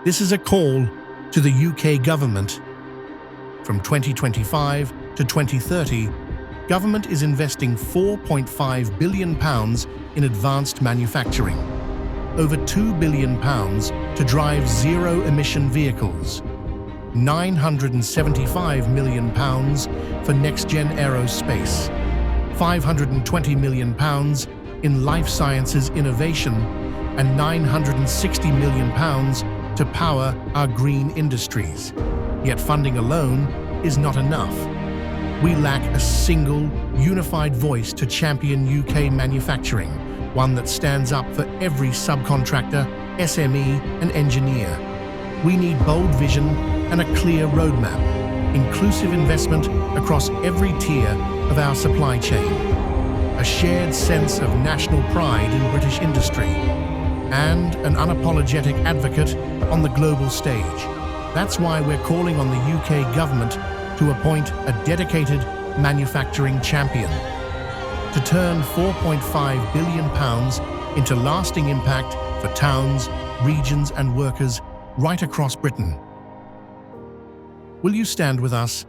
This is a call to the UK government. From 2025 to 2030, government is investing £4.5 billion in advanced manufacturing, over £2 billion to drive zero-emission vehicles, £975 million for next-gen aerospace, £520 million in life sciences innovation, and £960 million to power our green industries. Yet funding alone is not enough. We lack a single, unified voice to champion UK manufacturing, one that stands up for every subcontractor, SME, and engineer. We need bold vision and a clear roadmap, inclusive investment across every tier of our supply chain, a shared sense of national pride in British industry, and an unapologetic advocate on the global stage. That's why we're calling on the UK government to appoint a dedicated manufacturing champion, to turn £4.5 billion into lasting impact for towns, regions, and workers right across Britain. Will you stand with us